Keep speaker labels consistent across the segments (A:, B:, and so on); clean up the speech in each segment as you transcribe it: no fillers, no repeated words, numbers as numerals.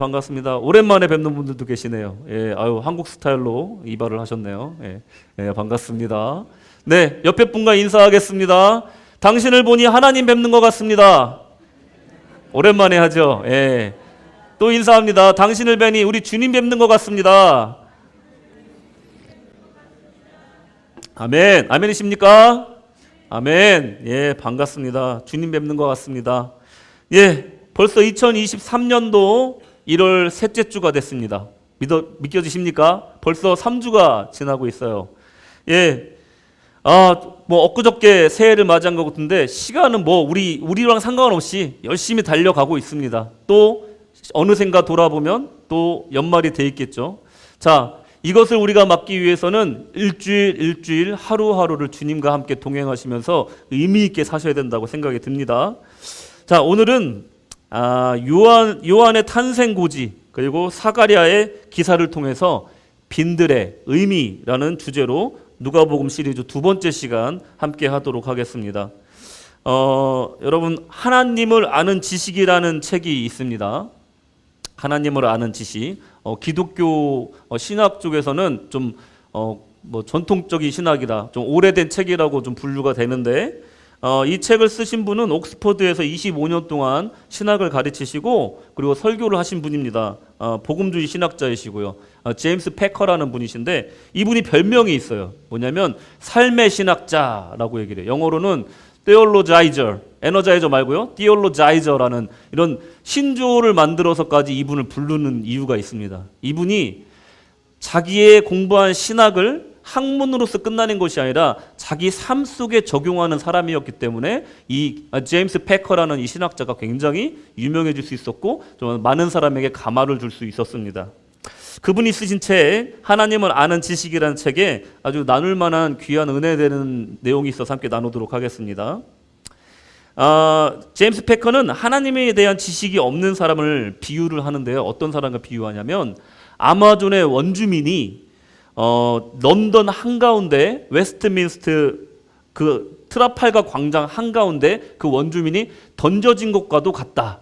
A: 반갑습니다. 오랜만에 뵙는 분들도 계시네요. 예, 아유, 한국 스타일로 이발을 하셨네요. 예, 예, 반갑습니다. 네, 옆에 분과 인사하겠습니다. 당신을 보니 하나님 뵙는 것 같습니다. 오랜만에 하죠. 예. 또 인사합니다. 당신을 뵈니 우리 주님 뵙는 것 같습니다. 아멘. 아멘이십니까? 아멘. 예, 반갑습니다. 주님 뵙는 것 같습니다. 예, 벌써 2023년도 1월 셋째 주가 됐습니다. 믿겨지십니까? 벌써 3주가 지나고 있어요. 예, 뭐 엊그저께 새해를 맞이한 것 같은데 시간은 뭐 우리랑 상관없이 열심히 달려가고 있습니다. 또 어느샌가 돌아보면 또 연말이 돼 있겠죠. 자, 이것을 우리가 막기 위해서는 일주일 하루하루를 주님과 함께 동행하시면서 의미 있게 사셔야 된다고 생각이 듭니다. 자, 오늘은 요한의 탄생 고지 그리고 사가랴의 기사를 통해서 빈들의 의미라는 주제로 누가복음 시리즈 두 번째 시간 함께 하도록 하겠습니다. 여러분, 하나님을 아는 지식이라는 책이 있습니다. 하나님을 아는 지식. 기독교 신학 쪽에서는 좀 뭐 전통적인 신학이다, 좀 오래된 책이라고 좀 분류가 되는데, 이 책을 쓰신 분은 옥스퍼드에서 25년 동안 신학을 가르치시고 그리고 설교를 하신 분입니다. 복음주의 신학자이시고요. 제임스 패커라는 분이신데 이분이 별명이 있어요. 뭐냐면 삶의 신학자라고 얘기를 해요. 영어로는 theologizer, 에너자이저 말고요, theologize라는 이런 신조어를 만들어서까지 이분을 부르는 이유가 있습니다. 이분이 자기의 공부한 신학을 학문으로서 끝나는 것이 아니라 자기 삶 속에 적용하는 사람이었기 때문에 이 제임스 패커라는 이 신학자가 굉장히 유명해질 수 있었고 좀 많은 사람에게 감화를 줄 수 있었습니다. 그분이 쓰신 책 하나님을 아는 지식이라는 책에 아주 나눌 만한 귀한 은혜되는 내용이 있어서 함께 나누도록 하겠습니다. 제임스 패커는 하나님에 대한 지식이 없는 사람을 비유를 하는데요. 어떤 사람과 비유하냐면 아마존의 원주민이 런던 한가운데 웨스트민스터 그 트라팔가 광장 한가운데 그 원주민이 던져진 것과도 같다.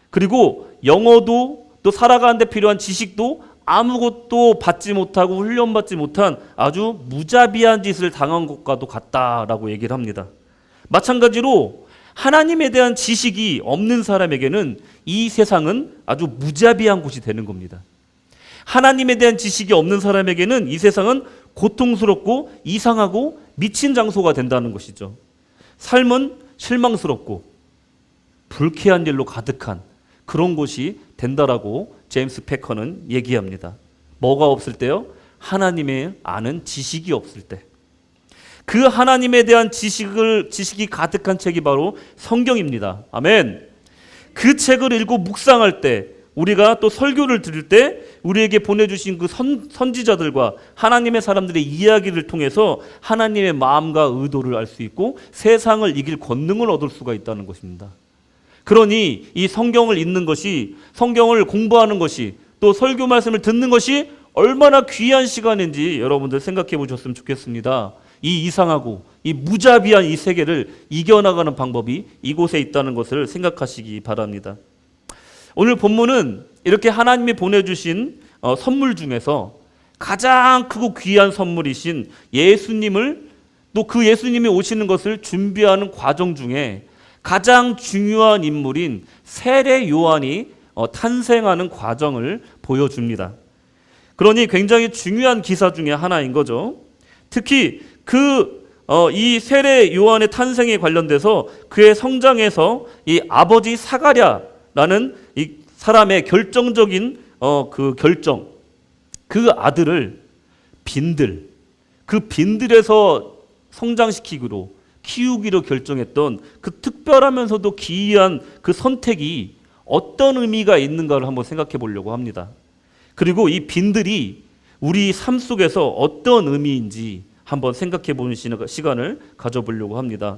A: 그리고 영어도 또 살아가는 데 필요한 지식도 아무것도 받지 못하고 훈련받지 못한 아주 무자비한 짓을 당한 것과도 같다라고 얘기를 합니다. 마찬가지로 하나님에 대한 지식이 없는 사람에게는 이 세상은 아주 무자비한 곳이 되는 겁니다. 하나님에 대한 지식이 없는 사람에게는 이 세상은 고통스럽고 이상하고 미친 장소가 된다는 것이죠. 삶은 실망스럽고 불쾌한 일로 가득한 그런 곳이 된다라고 제임스 패커는 얘기합니다. 뭐가 없을 때요? 하나님의 아는 지식이 없을 때. 그 하나님에 대한 지식이 가득한 책이 바로 성경입니다. 아멘. 그 책을 읽고 묵상할 때, 우리가 또 설교를 들을 때 우리에게 보내주신 그 선지자들과 하나님의 사람들의 이야기를 통해서 하나님의 마음과 의도를 알 수 있고 세상을 이길 권능을 얻을 수가 있다는 것입니다. 그러니 이 성경을 읽는 것이, 성경을 공부하는 것이, 또 설교 말씀을 듣는 것이 얼마나 귀한 시간인지 여러분들 생각해 보셨으면 좋겠습니다. 이 이상하고 이 무자비한 이 세계를 이겨나가는 방법이 이곳에 있다는 것을 생각하시기 바랍니다. 오늘 본문은 이렇게 하나님이 보내주신 선물 중에서 가장 크고 귀한 선물이신 예수님을, 또 그 예수님이 오시는 것을 준비하는 과정 중에 가장 중요한 인물인 세례 요한이 탄생하는 과정을 보여줍니다. 그러니 굉장히 중요한 기사 중에 하나인 거죠. 특히 이 세례 요한의 탄생에 관련돼서 그의 성장에서 이 아버지 사가랴라는 이 사람의 결정적인 그 결정, 그 아들을 그 빈들에서 성장시키기로, 키우기로 결정했던 그 특별하면서도 기이한 그 선택이 어떤 의미가 있는가를 한번 생각해 보려고 합니다. 그리고 이 빈들이 우리 삶 속에서 어떤 의미인지 한번 생각해 보는 시간을 가져보려고 합니다.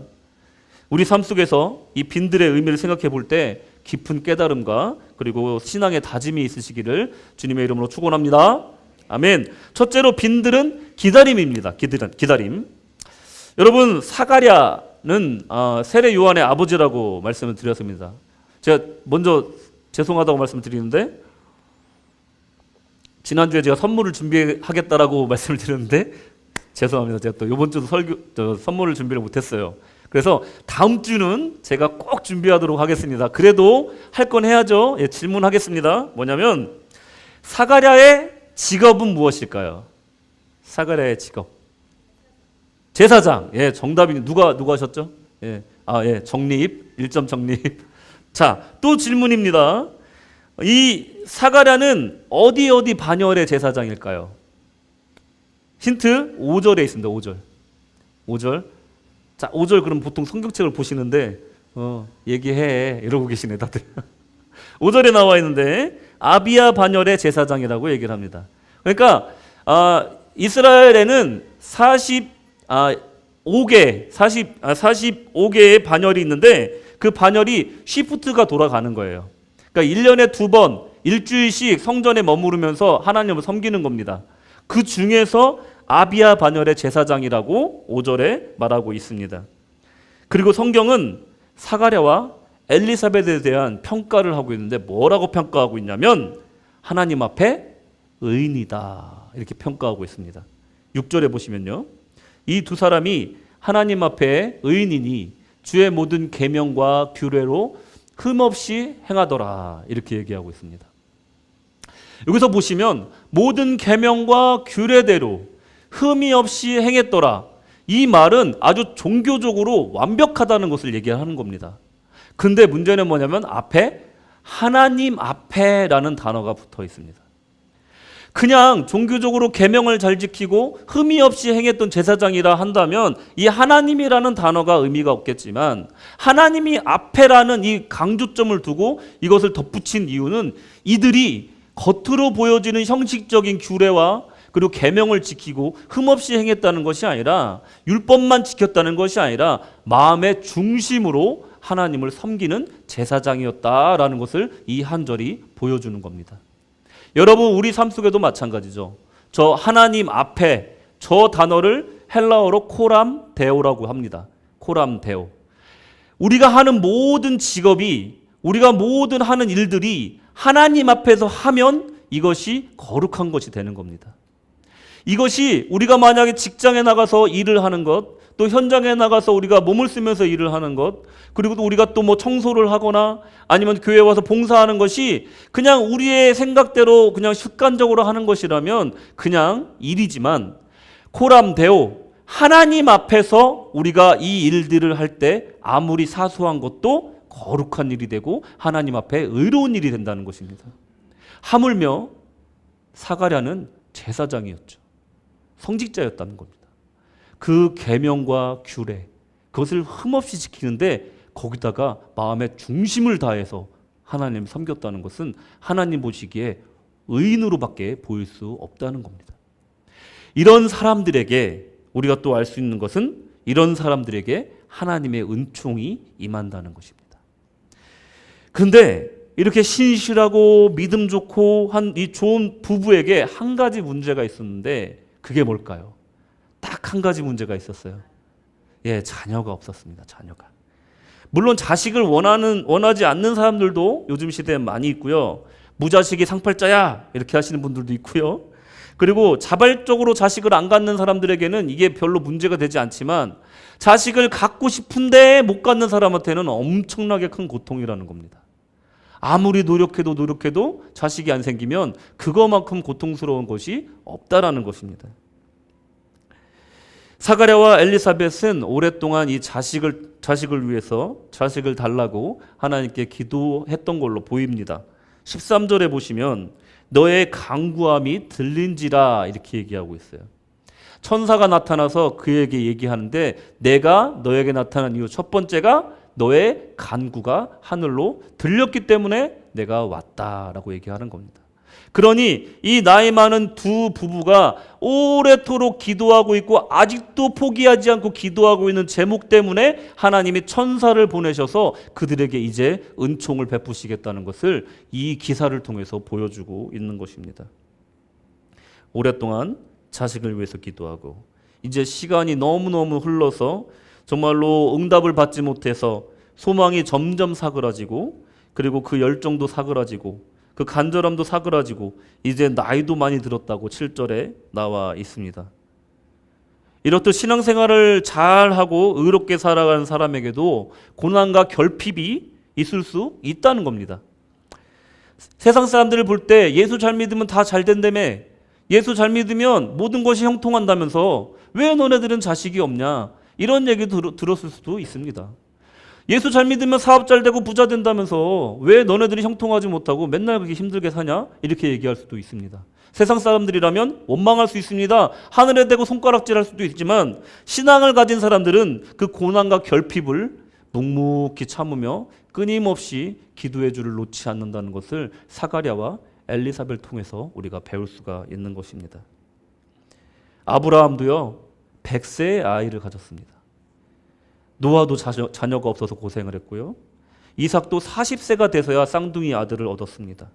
A: 우리 삶 속에서 이 빈들의 의미를 생각해 볼 때 깊은 깨달음과 그리고 신앙의 다짐이 있으시기를 주님의 이름으로 축원합니다. 아멘. 첫째로 빈들은 기다림입니다. 기다림. 여러분, 사가랴는 세례 요한의 아버지라고 말씀을 드렸습니다. 제가 먼저 죄송하다고 말씀을 드리는데 지난주에 제가 선물을 준비하겠다라고 말씀을 드렸는데 죄송합니다. 제가 또 이번 주도 선물을 준비를 못했어요. 그래서 다음 주는 제가 꼭 준비하도록 하겠습니다. 그래도 할 건 해야죠. 예, 질문하겠습니다. 뭐냐면 사가랴의 직업은 무엇일까요? 사가랴의 직업. 제사장. 예, 정답이 누가 하셨죠? 예. 예, 정립. 1점 정립. 자, 또 질문입니다. 이 사가랴는 어디 반열의 제사장일까요? 힌트 5절에 있습니다. 5절. 자, 5절 그럼 보통 성경책을 보시는데 얘기해 이러고 계시네 다들. 5절에 나와 있는데 아비야 반열의 제사장이라고 얘기를 합니다. 그러니까 이스라엘에는 45개의 반열이 있는데 그 반열이 시프트가 돌아가는 거예요. 그러니까 1년에 2번 일주일씩 성전에 머무르면서 하나님을 섬기는 겁니다. 그 중에서 아비야 반열의 제사장이라고 5절에 말하고 있습니다. 그리고 성경은 사가랴와 엘리사벳에 대한 평가를 하고 있는데 뭐라고 평가하고 있냐면 하나님 앞에 의인이다 이렇게 평가하고 있습니다. 6절에 보시면요. 이 두 사람이 하나님 앞에 의인이니 주의 모든 계명과 규례로 흠없이 행하더라 이렇게 얘기하고 있습니다. 여기서 보시면 모든 계명과 규례대로 흠이 없이 행했더라. 이 말은 아주 종교적으로 완벽하다는 것을 얘기하는 겁니다. 근데 문제는 뭐냐면 앞에 하나님 앞에라는 단어가 붙어 있습니다. 그냥 종교적으로 계명을 잘 지키고 흠이 없이 행했던 제사장이라 한다면 이 하나님이라는 단어가 의미가 없겠지만 하나님이 앞에라는 이 강조점을 두고 이것을 덧붙인 이유는 이들이 겉으로 보여지는 형식적인 규례와 그리고 계명을 지키고 흠없이 행했다는 것이 아니라 율법만 지켰다는 것이 아니라 마음의 중심으로 하나님을 섬기는 제사장이었다라는 것을 이 한 절이 보여주는 겁니다. 여러분 우리 삶 속에도 마찬가지죠. 저 하나님 앞에 저 단어를 헬라어로 코람 데오라고 합니다. 코람 데오. 우리가 하는 모든 직업이 우리가 모든 하는 일들이 하나님 앞에서 하면 이것이 거룩한 것이 되는 겁니다. 이것이 우리가 만약에 직장에 나가서 일을 하는 것, 또 현장에 나가서 우리가 몸을 쓰면서 일을 하는 것, 그리고 또 우리가 또 뭐 청소를 하거나 아니면 교회에 와서 봉사하는 것이 그냥 우리의 생각대로 그냥 습관적으로 하는 것이라면 그냥 일이지만 코람데오 하나님 앞에서 우리가 이 일들을 할 때 아무리 사소한 것도 거룩한 일이 되고 하나님 앞에 의로운 일이 된다는 것입니다. 하물며 사가랴는 제사장이었죠. 성직자였다는 겁니다. 그 계명과 규례 그것을 흠없이 지키는데 거기다가 마음의 중심을 다해서 하나님을 섬겼다는 것은 하나님 보시기에 의인으로밖에 보일 수 없다는 겁니다. 이런 사람들에게 우리가 또 알 수 있는 것은 이런 사람들에게 하나님의 은총이 임한다는 것입니다. 그런데 이렇게 신실하고 믿음 좋고 한 이 좋은 부부에게 한 가지 문제가 있었는데 그게 뭘까요? 딱 한 가지 문제가 있었어요. 예, 자녀가 없었습니다. 자녀가. 물론 자식을 원하지 않는 사람들도 요즘 시대에 많이 있고요. 무자식이 상팔자야 이렇게 하시는 분들도 있고요. 그리고 자발적으로 자식을 안 갖는 사람들에게는 이게 별로 문제가 되지 않지만 자식을 갖고 싶은데 못 갖는 사람한테는 엄청나게 큰 고통이라는 겁니다. 아무리 노력해도 자식이 안 생기면 그거만큼 고통스러운 것이 없다라는 것입니다. 사가랴와 엘리사벳은 오랫동안 이 자식을 위해서 자식을 달라고 하나님께 기도했던 걸로 보입니다. 13절에 보시면 너의 간구함이 들린지라 이렇게 얘기하고 있어요. 천사가 나타나서 그에게 얘기하는데 내가 너에게 나타난 이유 첫 번째가 너의 간구가 하늘로 들렸기 때문에 내가 왔다라고 얘기하는 겁니다. 그러니 이 나이 많은 두 부부가 오래도록 기도하고 있고 아직도 포기하지 않고 기도하고 있는 제목 때문에 하나님이 천사를 보내셔서 그들에게 이제 은총을 베푸시겠다는 것을 이 기사를 통해서 보여주고 있는 것입니다. 오랫동안 자식을 위해서 기도하고 이제 시간이 너무너무 흘러서 정말로 응답을 받지 못해서 소망이 점점 사그라지고 그리고 그 열정도 사그라지고 그 간절함도 사그라지고 이제 나이도 많이 들었다고 7절에 나와 있습니다. 이렇듯 신앙생활을 잘하고 의롭게 살아가는 사람에게도 고난과 결핍이 있을 수 있다는 겁니다. 세상 사람들을 볼 때 예수 잘 믿으면 다 잘 된다며, 예수 잘 믿으면 모든 것이 형통한다면서 왜 너네들은 자식이 없냐, 이런 얘기 들었을 수도 있습니다. 예수 잘 믿으면 사업 잘 되고 부자 된다면서 왜 너네들이 형통하지 못하고 맨날 그렇게 힘들게 사냐, 이렇게 얘기할 수도 있습니다. 세상 사람들이라면 원망할 수 있습니다. 하늘에 대고 손가락질할 수도 있지만 신앙을 가진 사람들은 그 고난과 결핍을 묵묵히 참으며 끊임없이 기도의 줄을 놓지 않는다는 것을 사가랴와 엘리사벨을 통해서 우리가 배울 수가 있는 것입니다. 아브라함도요 100세의 아이를 가졌습니다. 노아도 자녀가 없어서 고생을 했고요. 이삭도 40세가 돼서야 쌍둥이 아들을 얻었습니다.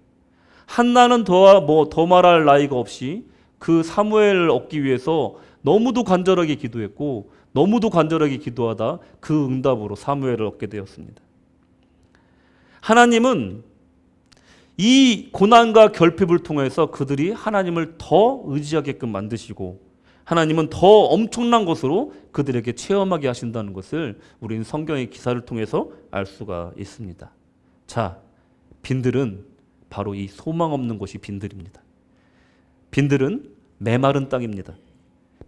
A: 한나는 더 말할 나이가 없이 그 사무엘을 얻기 위해서 너무도 간절하게 기도했고 너무도 간절하게 기도하다 그 응답으로 사무엘을 얻게 되었습니다. 하나님은 이 고난과 결핍을 통해서 그들이 하나님을 더 의지하게끔 만드시고 하나님은 더 엄청난 것으로 그들에게 체험하게 하신다는 것을 우리는 성경의 기사를 통해서 알 수가 있습니다. 자, 빈들은 바로 이 소망 없는 곳이 빈들입니다. 빈들은 메마른 땅입니다.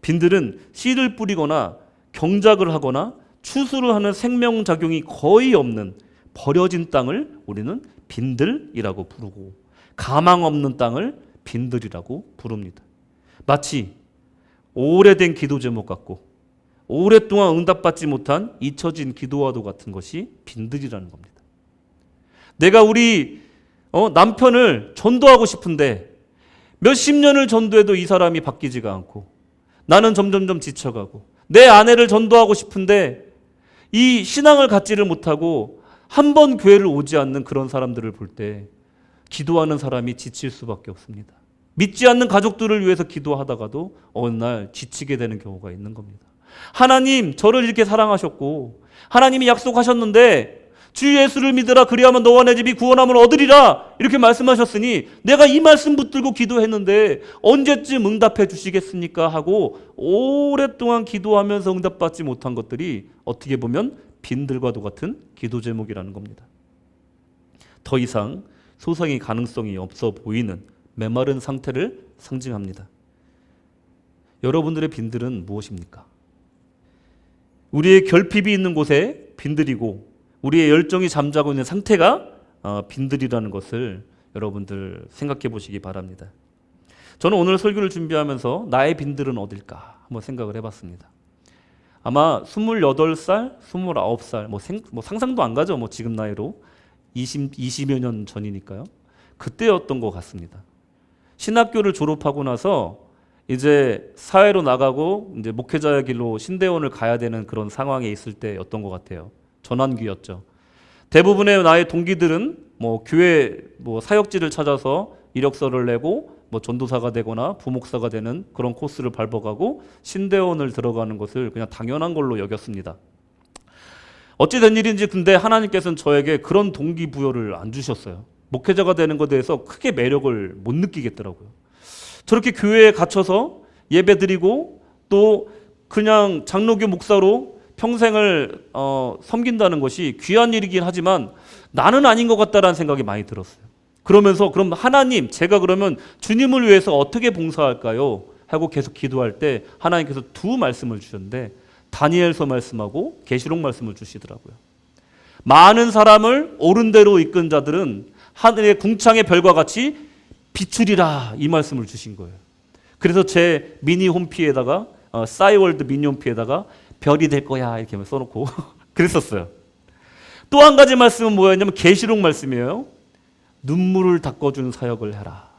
A: 빈들은 씨를 뿌리거나 경작을 하거나 추수를 하는 생명작용이 거의 없는 버려진 땅을 우리는 빈들이라고 부르고 가망 없는 땅을 빈들이라고 부릅니다. 마치 오래된 기도 제목 같고 오랫동안 응답받지 못한 잊혀진 기도와도 같은 것이 빈들이라는 겁니다. 내가 우리 남편을 전도하고 싶은데 몇십 년을 전도해도 이 사람이 바뀌지가 않고 나는 점점점 지쳐가고 내 아내를 전도하고 싶은데 이 신앙을 갖지를 못하고 한 번 교회를 오지 않는 그런 사람들을 볼 때 기도하는 사람이 지칠 수밖에 없습니다. 믿지 않는 가족들을 위해서 기도하다가도 어느 날 지치게 되는 경우가 있는 겁니다. 하나님, 저를 이렇게 사랑하셨고 하나님이 약속하셨는데 주 예수를 믿으라 그리하면 너와 내 집이 구원함을 얻으리라 이렇게 말씀하셨으니 내가 이 말씀 붙들고 기도했는데 언제쯤 응답해 주시겠습니까 하고 오랫동안 기도하면서 응답받지 못한 것들이 어떻게 보면 빈들과도 같은 기도 제목이라는 겁니다. 더 이상 소상의 가능성이 없어 보이는 메마른 상태를 상징합니다. 여러분들의 빈들은 무엇입니까? 우리의 결핍이 있는 곳에 빈들이고 우리의 열정이 잠자고 있는 상태가 빈들이라는 것을 여러분들 생각해 보시기 바랍니다. 저는 오늘 설교를 준비하면서 나의 빈들은 어딜까 한번 생각을 해봤습니다. 아마 28살, 29살, 뭐 상상도 안 가죠. 뭐 지금 나이로 20여 년 전이니까요. 그때였던 것 같습니다. 신학교를 졸업하고 나서 이제 사회로 나가고 이제 목회자의 길로 신대원을 가야 되는 그런 상황에 있을 때였던 것 같아요. 전환기였죠. 대부분의 나의 동기들은 뭐 교회 뭐 사역지를 찾아서 이력서를 내고 뭐 전도사가 되거나 부목사가 되는 그런 코스를 밟아가고 신대원을 들어가는 것을 그냥 당연한 걸로 여겼습니다. 어찌 된 일인지 근데 하나님께서는 저에게 그런 동기부여를 안 주셨어요. 목회자가 되는 것에 대해서 크게 매력을 못 느끼겠더라고요. 저렇게 교회에 갇혀서 예배드리고 또 그냥 장로교 목사로 평생을 섬긴다는 것이 귀한 일이긴 하지만 나는 아닌 것 같다라는 생각이 많이 들었어요. 그러면서 그럼 하나님, 제가 그러면 주님을 위해서 어떻게 봉사할까요? 하고 계속 기도할 때 하나님께서 두 말씀을 주셨는데 다니엘서 말씀하고 계시록 말씀을 주시더라고요. 많은 사람을 옳은 대로 이끈 자들은 하늘의 궁창의 별과 같이 비추리라 이 말씀을 주신 거예요. 그래서 제 미니 홈피에다가 싸이월드 미니 홈피에다가 별이 될 거야 이렇게 써놓고 그랬었어요. 또 한 가지 말씀은 뭐였냐면 계시록 말씀이에요. 눈물을 닦아주는 사역을 해라.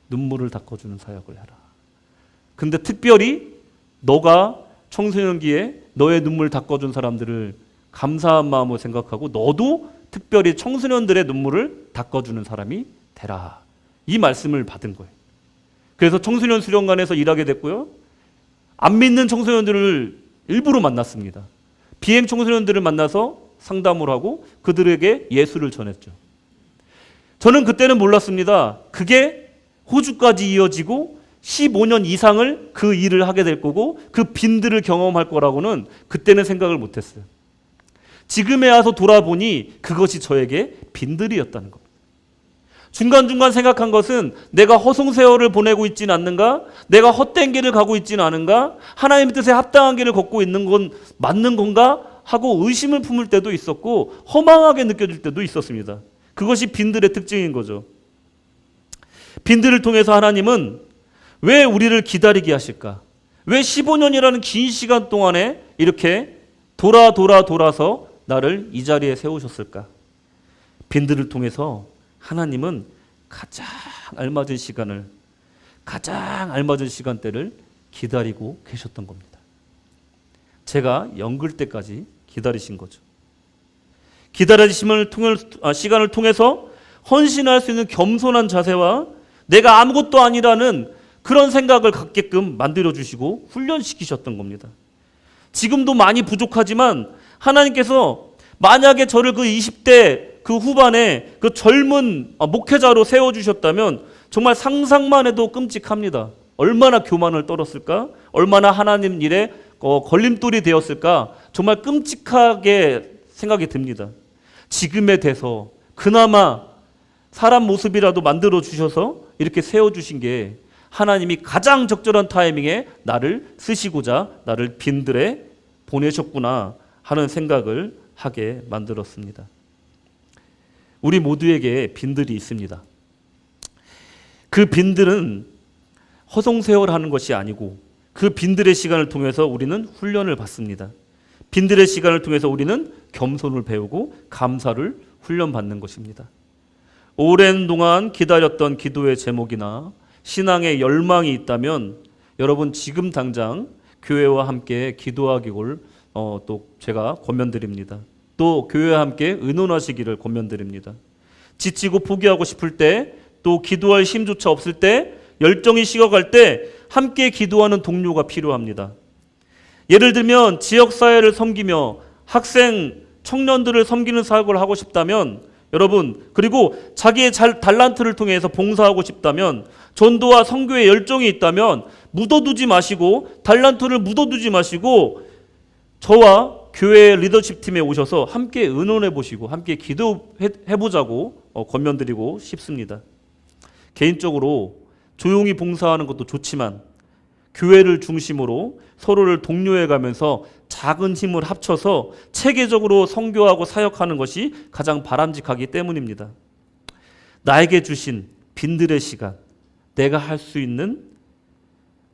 A: 눈물을 닦아주는 사역을 해라. 근데 특별히 너가 청소년기에 너의 눈물 닦아준 사람들을 감사한 마음으로 생각하고 너도 특별히 청소년들의 눈물을 닦아주는 사람이 되라. 이 말씀을 받은 거예요. 그래서 청소년 수련관에서 일하게 됐고요. 안 믿는 청소년들을 일부러 만났습니다. 비행 청소년들을 만나서 상담을 하고 그들에게 예수를 전했죠. 저는 그때는 몰랐습니다. 그게 호주까지 이어지고 15년 이상을 그 일을 하게 될 거고 그 빈들을 경험할 거라고는 그때는 생각을 못했어요. 지금에 와서 돌아보니 그것이 저에게 빈들이었다는 겁니다. 중간중간 생각한 것은 내가 허송세월을 보내고 있지는 않는가? 내가 헛된 길을 가고 있지는 않은가? 하나님의 뜻에 합당한 길을 걷고 있는 건 맞는 건가? 하고 의심을 품을 때도 있었고 허망하게 느껴질 때도 있었습니다. 그것이 빈들의 특징인 거죠. 빈들을 통해서 하나님은 왜 우리를 기다리게 하실까? 왜 15년이라는 긴 시간 동안에 이렇게 돌아서 나를 이 자리에 세우셨을까? 빈들을 통해서 하나님은 가장 알맞은 시간대를 기다리고 계셨던 겁니다. 제가 영글 때까지 기다리신 거죠. 기다리심을 시간을 통해서 헌신할 수 있는 겸손한 자세와 내가 아무것도 아니라는 그런 생각을 갖게끔 만들어주시고 훈련시키셨던 겁니다. 지금도 많이 부족하지만 하나님께서 만약에 저를 그 20대 그 후반에 그 젊은 목회자로 세워주셨다면 정말 상상만 해도 끔찍합니다. 얼마나 교만을 떨었을까? 얼마나 하나님 일에 걸림돌이 되었을까? 정말 끔찍하게 생각이 듭니다. 지금에 대해서 그나마 사람 모습이라도 만들어 주셔서 이렇게 세워주신 게 하나님이 가장 적절한 타이밍에 나를 쓰시고자 나를 빈들에 보내셨구나 하는 생각을 하게 만들었습니다. 우리 모두에게 빈들이 있습니다. 그 빈들은 허송세월하는 것이 아니고 그 빈들의 시간을 통해서 우리는 훈련을 받습니다. 빈들의 시간을 통해서 우리는 겸손을 배우고 감사를 훈련받는 것입니다. 오랜 동안 기다렸던 기도의 제목이나 신앙의 열망이 있다면 여러분 지금 당장 교회와 함께 기도하기를 또 제가 권면드립니다. 또 교회와 함께 의논하시기를 권면드립니다. 지치고 포기하고 싶을 때, 또 기도할 힘조차 없을 때, 열정이 식어갈 때 함께 기도하는 동료가 필요합니다. 예를 들면 지역사회를 섬기며 학생, 청년들을 섬기는 사역을 하고 싶다면 여러분, 그리고 자기의 달란트를 통해서 봉사하고 싶다면, 전도와 선교에 열정이 있다면 묻어두지 마시고, 달란트를 묻어두지 마시고 저와 교회 리더십 팀에 오셔서 함께 의논해 보시고 함께 기도해 보자고 권면드리고 싶습니다. 개인적으로 조용히 봉사하는 것도 좋지만 교회를 중심으로 서로를 독려해 가면서 작은 힘을 합쳐서 체계적으로 선교하고 사역하는 것이 가장 바람직하기 때문입니다. 나에게 주신 빈들의 시간, 내가 할 수 있는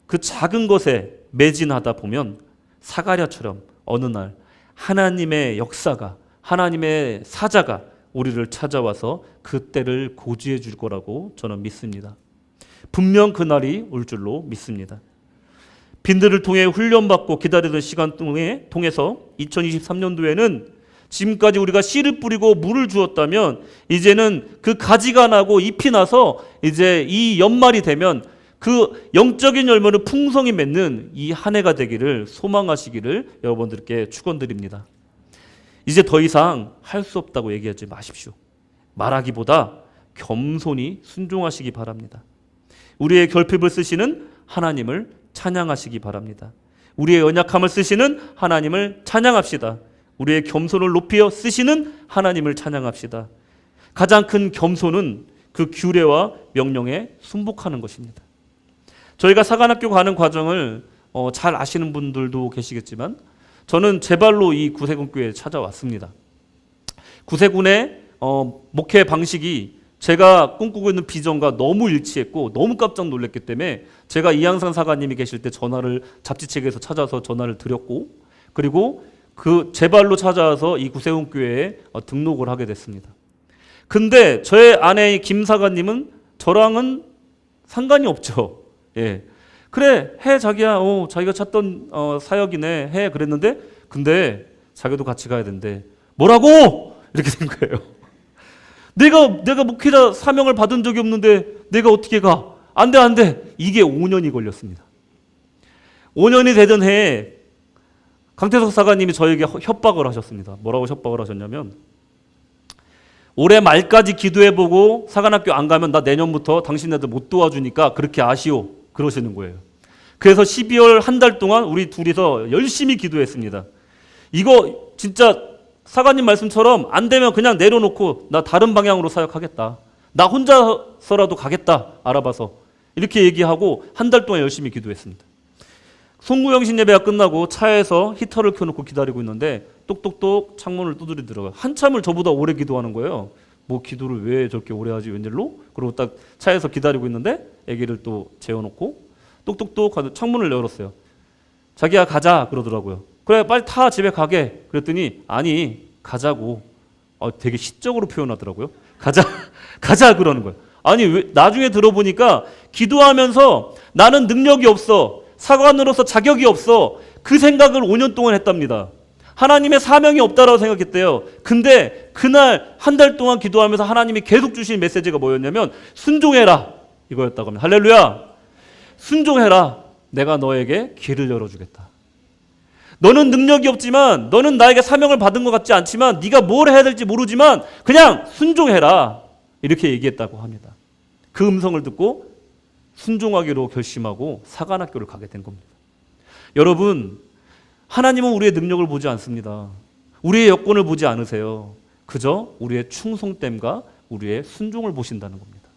A: 그 작은 것에 매진하다 보면 사가랴처럼 어느 날 하나님의 역사가, 하나님의 사자가 우리를 찾아와서 그때를 고지해 줄 거라고 저는 믿습니다. 분명 그날이 올 줄로 믿습니다. 빈들을 통해 훈련받고 기다리던 시간 통해서 2023년도에는 지금까지 우리가 씨를 뿌리고 물을 주었다면 이제는 그 가지가 나고 잎이 나서 이제 이 연말이 되면 그 영적인 열매를 풍성히 맺는 이 한 해가 되기를 소망하시기를 여러분들께 축원드립니다. 이제 더 이상 할 수 없다고 얘기하지 마십시오. 말하기보다 겸손히 순종하시기 바랍니다. 우리의 결핍을 쓰시는 하나님을 찬양하시기 바랍니다. 우리의 연약함을 쓰시는 하나님을 찬양합시다. 우리의 겸손을 높여 쓰시는 하나님을 찬양합시다. 가장 큰 겸손은 그 규례와 명령에 순복하는 것입니다. 저희가 사관학교 가는 과정을 잘 아시는 분들도 계시겠지만 저는 제 발로 이 구세군교회에 찾아왔습니다. 구세군의 목회 방식이 제가 꿈꾸고 있는 비전과 너무 일치했고 너무 깜짝 놀랐기 때문에 제가 이항상 사관님이 계실 때 전화를 잡지책에서 찾아서 전화를 드렸고 그리고 그 제 발로 찾아와서 이 구세군교회에 등록을 하게 됐습니다. 근데 저의 아내 김 사관님은 저랑은 상관이 없죠. 예, 그래 해 자기야. 자기가 찾던 사역이네 해 그랬는데 근데 자기도 같이 가야 된대. 뭐라고? 이렇게 된 거예요. 내가 목회자 사명을 받은 적이 없는데 내가 어떻게 가? 안 돼. 이게 5년이 걸렸습니다. 5년이 되던 해에 강태석 사관님이 저에게 협박을 하셨습니다. 뭐라고 협박을 하셨냐면 올해 말까지 기도해보고 사관학교 안 가면 나 내년부터 당신네들 못 도와주니까 그렇게 아시오. 그러시는 거예요. 그래서 12월 한 달 동안 우리 둘이서 열심히 기도했습니다. 이거 진짜 사관님 말씀처럼 안 되면 그냥 내려놓고 나 다른 방향으로 사역하겠다. 나 혼자서라도 가겠다. 알아봐서. 이렇게 얘기하고 한 달 동안 열심히 기도했습니다. 송구영신 예배가 끝나고 차에서 히터를 켜놓고 기다리고 있는데 똑똑똑 창문을 두드리 들어가요. 한참을 저보다 오래 기도하는 거예요. 뭐 기도를 왜 저렇게 오래 하지 웬일로? 그리고 딱 차에서 기다리고 있는데 아기를 또 재워놓고 똑똑똑 하고 창문을 열었어요. 자기야 가자 그러더라고요. 그래 빨리 타 집에 가게. 그랬더니 아니 가자고. 되게 시적으로 표현하더라고요. 가자 그러는 거예요. 아니 왜, 나중에 들어보니까 기도하면서 나는 능력이 없어. 사관으로서 자격이 없어. 그 생각을 5년 동안 했답니다. 하나님의 사명이 없다라고 생각했대요. 근데 그날 한 달 동안 기도하면서 하나님이 계속 주신 메시지가 뭐였냐면 순종해라 이거였다고 합니다. 할렐루야. 순종해라. 내가 너에게 길을 열어주겠다. 너는 능력이 없지만 너는 나에게 사명을 받은 것 같지 않지만 네가 뭘 해야 될지 모르지만 그냥 순종해라. 이렇게 얘기했다고 합니다. 그 음성을 듣고 순종하기로 결심하고 사관학교를 가게 된 겁니다. 여러분, 하나님은 우리의 능력을 보지 않습니다. 우리의 여건을 보지 않으세요. 그저 우리의 충성됨과 우리의 순종을 보신다는 겁니다.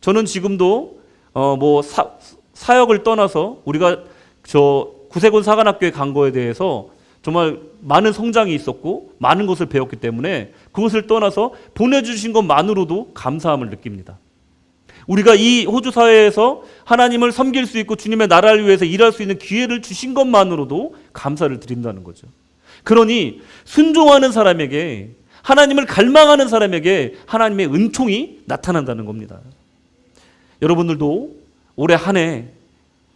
A: 저는 지금도 사역을 떠나서 우리가 저 구세군 사관학교에 간 거에 대해서 정말 많은 성장이 있었고 많은 것을 배웠기 때문에 그것을 떠나서 보내주신 것만으로도 감사함을 느낍니다. 우리가 이 호주 사회에서 하나님을 섬길 수 있고 주님의 나라를 위해서 일할 수 있는 기회를 주신 것만으로도 감사를 드린다는 거죠. 그러니 순종하는 사람에게 하나님을 갈망하는 사람에게 하나님의 은총이 나타난다는 겁니다. 여러분들도 올해 한 해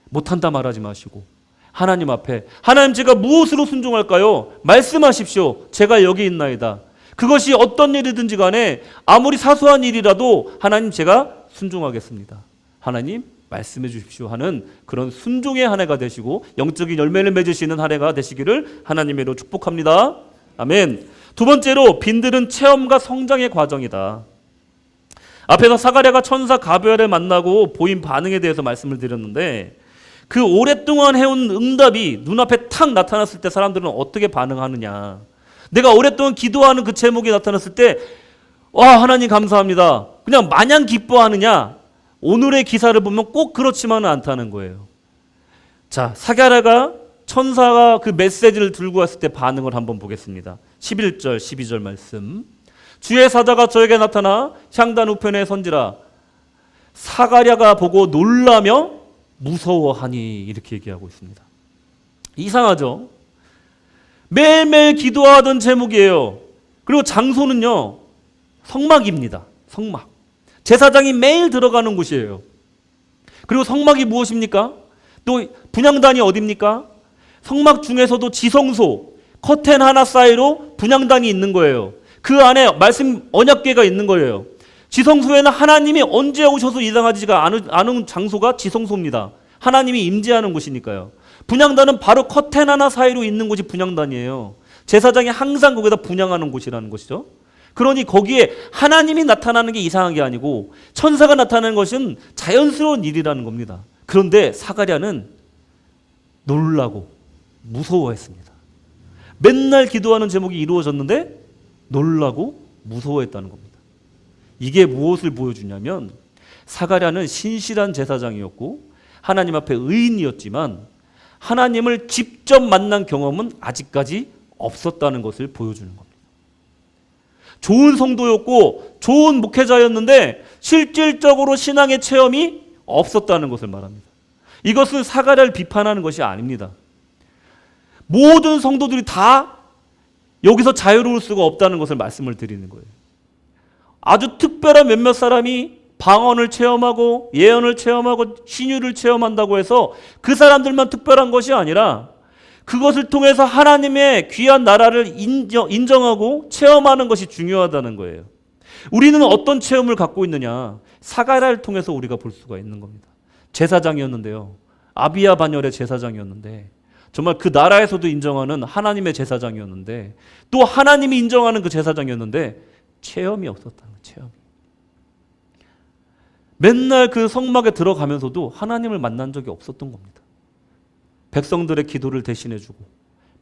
A: 못한다 말하지 마시고 하나님 앞에 하나님 제가 무엇으로 순종할까요? 말씀하십시오. 제가 여기 있나이다. 그것이 어떤 일이든지 간에 아무리 사소한 일이라도 하나님 제가 순종하겠습니다. 하나님 말씀해 주십시오 하는 그런 순종의 한 해가 되시고 영적인 열매를 맺으시는 한 해가 되시기를 하나님으로 축복합니다. 아멘. 두 번째로 빈들은 체험과 성장의 과정이다. 앞에서 사가랴가 천사 가브리엘을 만나고 보인 반응에 대해서 말씀을 드렸는데 그 오랫동안 해온 응답이 눈앞에 탁 나타났을 때 사람들은 어떻게 반응하느냐. 내가 오랫동안 기도하는 그 제목이 나타났을 때 와 하나님 감사합니다. 그냥 마냥 기뻐하느냐. 오늘의 기사를 보면 꼭 그렇지만은 않다는 거예요. 자, 사가랴가 천사가 그 메시지를 들고 왔을 때 반응을 한번 보겠습니다. 11절 12절 말씀. 주의 사자가 저에게 나타나 향단 우편에 선지라 사가랴가 보고 놀라며 무서워하니 이렇게 얘기하고 있습니다. 이상하죠? 매일매일 기도하던 제목이에요. 그리고 장소는요. 성막입니다. 성막. 제사장이 매일 들어가는 곳이에요. 그리고 성막이 무엇입니까? 또 분향단이 어디입니까? 성막 중에서도 지성소, 커튼 하나 사이로 분향단이 있는 거예요. 그 안에 말씀 언약궤가 있는 거예요. 지성소에는 하나님이 언제 오셔서 이상하지가 않은 장소가 지성소입니다. 하나님이 임재하는 곳이니까요. 분향단은 바로 커튼 하나 사이로 있는 곳이 분향단이에요. 제사장이 항상 거기다 분향하는 곳이라는 것이죠. 그러니 거기에 하나님이 나타나는 게 이상한 게 아니고 천사가 나타나는 것은 자연스러운 일이라는 겁니다. 그런데 사가랴는 놀라고 무서워했습니다. 맨날 기도하는 제목이 이루어졌는데 놀라고 무서워했다는 겁니다. 이게 무엇을 보여주냐면 사가랴는 신실한 제사장이었고 하나님 앞에 의인이었지만 하나님을 직접 만난 경험은 아직까지 없었다는 것을 보여주는 겁니다. 좋은 성도였고 좋은 목회자였는데 실질적으로 신앙의 체험이 없었다는 것을 말합니다. 이것은 사가랴를 비판하는 것이 아닙니다. 모든 성도들이 다 여기서 자유로울 수가 없다는 것을 말씀을 드리는 거예요. 아주 특별한 몇몇 사람이 방언을 체험하고 예언을 체험하고 신유를 체험한다고 해서 그 사람들만 특별한 것이 아니라 그것을 통해서 하나님의 귀한 나라를 인정하고 체험하는 것이 중요하다는 거예요. 우리는 어떤 체험을 갖고 있느냐? 사가랴를 통해서 우리가 볼 수가 있는 겁니다. 제사장이었는데요. 아비야 반열의 제사장이었는데 정말 그 나라에서도 인정하는 하나님의 제사장이었는데 또 하나님이 인정하는 그 제사장이었는데 체험이 없었다는 거예요. 체험이. 맨날 그 성막에 들어가면서도 하나님을 만난 적이 없었던 겁니다. 백성들의 기도를 대신해주고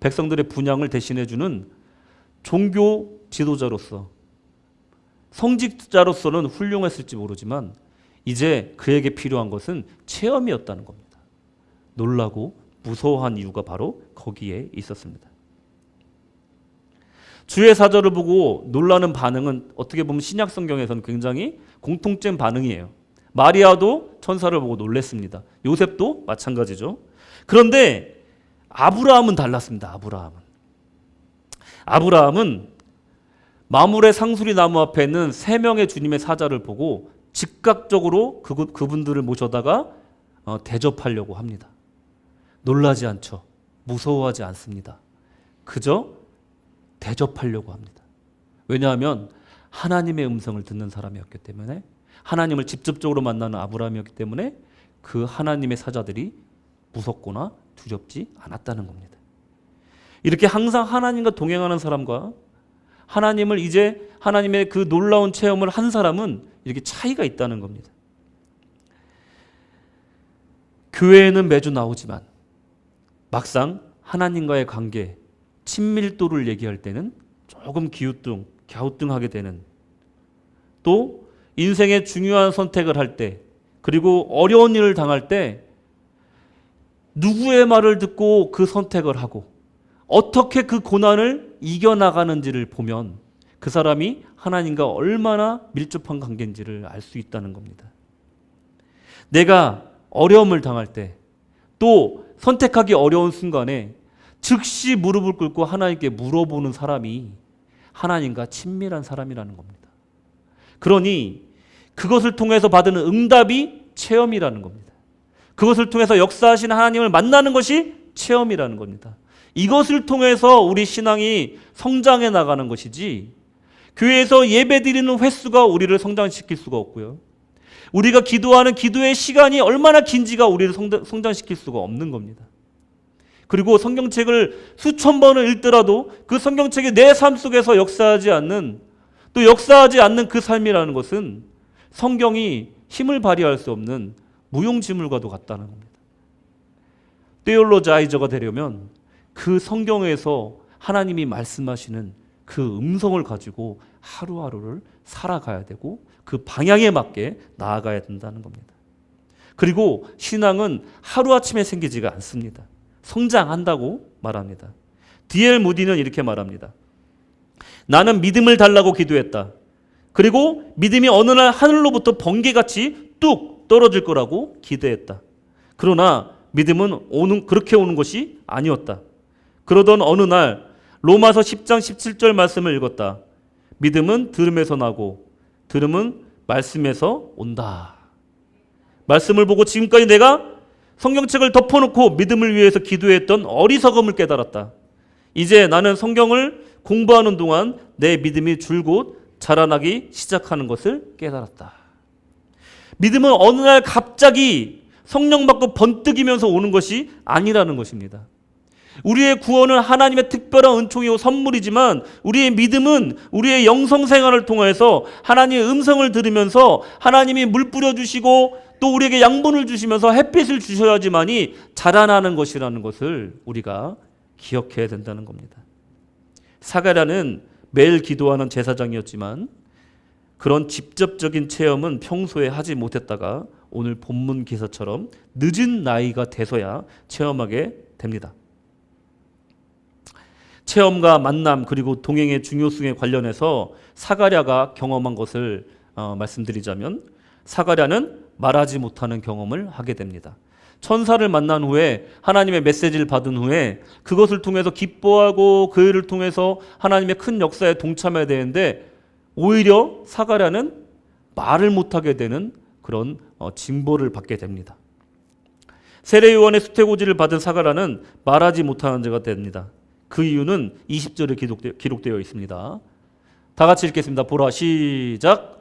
A: 백성들의 분향을 대신해주는 종교 지도자로서, 성직자로서는 훌륭했을지 모르지만 이제 그에게 필요한 것은 체험이었다는 겁니다. 놀라고 무서워한 이유가 바로 거기에 있었습니다. 주의 사절을 보고 놀라는 반응은 어떻게 보면 신약 성경에서는 굉장히 공통된 반응이에요. 마리아도 천사를 보고 놀랬습니다. 요셉도 마찬가지죠. 그런데 아브라함은 달랐습니다. 아브라함은 마물의 상수리 나무 앞에 있는 세 명의 주님의 사자를 보고 즉각적으로 그분들을 모셔다가 대접하려고 합니다. 놀라지 않죠. 무서워하지 않습니다. 그저 대접하려고 합니다. 왜냐하면 하나님의 음성을 듣는 사람이었기 때문에, 하나님을 직접적으로 만나는 아브라함이었기 때문에 그 하나님의 사자들이 무섭거나 두렵지 않았다는 겁니다. 이렇게 항상 하나님과 동행하는 사람과 하나님을 이제 하나님의 그 놀라운 체험을 한 사람은 이렇게 차이가 있다는 겁니다. 교회에는 매주 나오지만 막상 하나님과의 관계, 친밀도를 얘기할 때는 조금 갸우뚱하게 되는, 또 인생의 중요한 선택을 할 때, 그리고 어려운 일을 당할 때 누구의 말을 듣고 그 선택을 하고 어떻게 그 고난을 이겨나가는지를 보면 그 사람이 하나님과 얼마나 밀접한 관계인지를 알 수 있다는 겁니다. 내가 어려움을 당할 때, 또 선택하기 어려운 순간에 즉시 무릎을 꿇고 하나님께 물어보는 사람이 하나님과 친밀한 사람이라는 겁니다. 그러니 그것을 통해서 받은 응답이 체험이라는 겁니다. 그것을 통해서 역사하신 하나님을 만나는 것이 체험이라는 겁니다. 이것을 통해서 우리 신앙이 성장해 나가는 것이지, 교회에서 예배드리는 횟수가 우리를 성장시킬 수가 없고요. 우리가 기도하는 기도의 시간이 얼마나 긴지가 우리를 성장시킬 수가 없는 겁니다. 그리고 성경책을 수천 번을 읽더라도 그 성경책이 내 삶 속에서 역사하지 않는, 또 역사하지 않는 그 삶이라는 것은 성경이 힘을 발휘할 수 없는 무용지물과도 같다는 겁니다. 테올로자이저가 되려면 그 성경에서 하나님이 말씀하시는 그 음성을 가지고 하루하루를 살아가야 되고 그 방향에 맞게 나아가야 된다는 겁니다. 그리고 신앙은 하루아침에 생기지가 않습니다. 성장한다고 말합니다. D.L. 무디는 이렇게 말합니다. 나는 믿음을 달라고 기도했다. 그리고 믿음이 어느 날 하늘로부터 번개같이 뚝 떨어질 거라고 기대했다. 그러나 믿음은 그렇게 오는 것이 아니었다. 그러던 어느 날 로마서 10장 17절 말씀을 읽었다. 믿음은 들음에서 나고 들음은 말씀에서 온다. 말씀을 보고 지금까지 내가 성경책을 덮어놓고 믿음을 위해서 기도했던 어리석음을 깨달았다. 이제 나는 성경을 공부하는 동안 내 믿음이 줄곧 자라나기 시작하는 것을 깨달았다. 믿음은 어느 날 갑자기 성령 받고 번뜩이면서 오는 것이 아니라는 것입니다. 우리의 구원은 하나님의 특별한 은총이고 선물이지만 우리의 믿음은 우리의 영성 생활을 통해서 하나님의 음성을 들으면서 하나님이 물 뿌려주시고 또 우리에게 양분을 주시면서 햇빛을 주셔야지만이 자라나는 것이라는 것을 우리가 기억해야 된다는 겁니다. 사가랴는 매일 기도하는 제사장이었지만 그런 직접적인 체험은 평소에 하지 못했다가 오늘 본문 기사처럼 늦은 나이가 돼서야 체험하게 됩니다. 체험과 만남 그리고 동행의 중요성에 관련해서 사가랴가 경험한 것을 말씀드리자면, 사가랴는 말하지 못하는 경험을 하게 됩니다. 천사를 만난 후에, 하나님의 메시지를 받은 후에 그것을 통해서 기뻐하고 그 일을 통해서 하나님의 큰 역사에 동참해야 되는데 오히려 사가랴는 말을 못하게 되는 그런 징벌을 받게 됩니다. 세례요한의 수태고지를 받은 사가랴는 말하지 못하는 자가 됩니다. 그 이유는 20절에 기록되어 있습니다. 다 같이 읽겠습니다. 보라, 시작.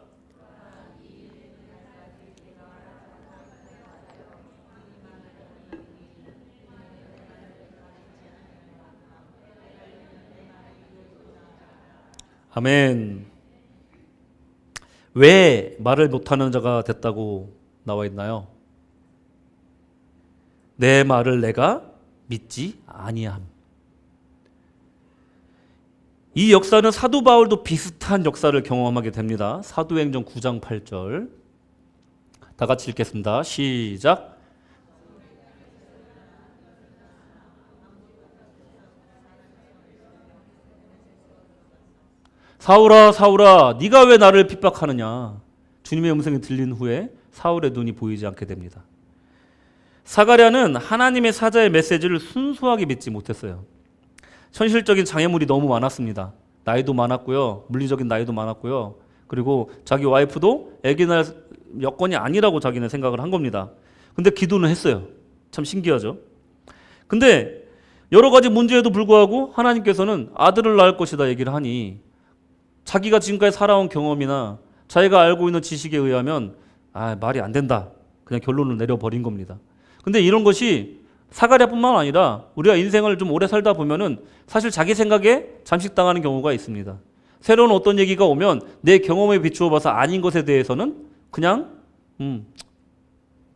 A: 아멘. 왜 말을 못하는 자가 됐다고 나와 있나요? 내 말을 내가 믿지 아니함. 이 역사는 사도 바울도 비슷한 역사를 경험하게 됩니다. 사도행전 9장 8절. 다 같이 읽겠습니다. 시작. 사울아 사울아 네가 왜 나를 핍박하느냐. 주님의 음성이 들린 후에 사울의 눈이 보이지 않게 됩니다. 사가랴는 하나님의 사자의 메시지를 순수하게 믿지 못했어요. 현실적인 장애물이 너무 많았습니다. 나이도 많았고요. 물리적인 나이도 많았고요. 그리고 자기 와이프도 아기 낳을 여건이 아니라고 자기는 생각을 한 겁니다. 근데 기도는 했어요. 참 신기하죠. 근데 여러 가지 문제에도 불구하고 하나님께서는 아들을 낳을 것이다 얘기를 하니 자기가 지금까지 살아온 경험이나 자기가 알고 있는 지식에 의하면 말이 안 된다. 그냥 결론을 내려버린 겁니다. 근데 이런 것이 사가랴뿐만 아니라 우리가 인생을 좀 오래 살다 보면은 사실 자기 생각에 잠식당하는 경우가 있습니다. 새로운 어떤 얘기가 오면 내 경험에 비추어 봐서 아닌 것에 대해서는 그냥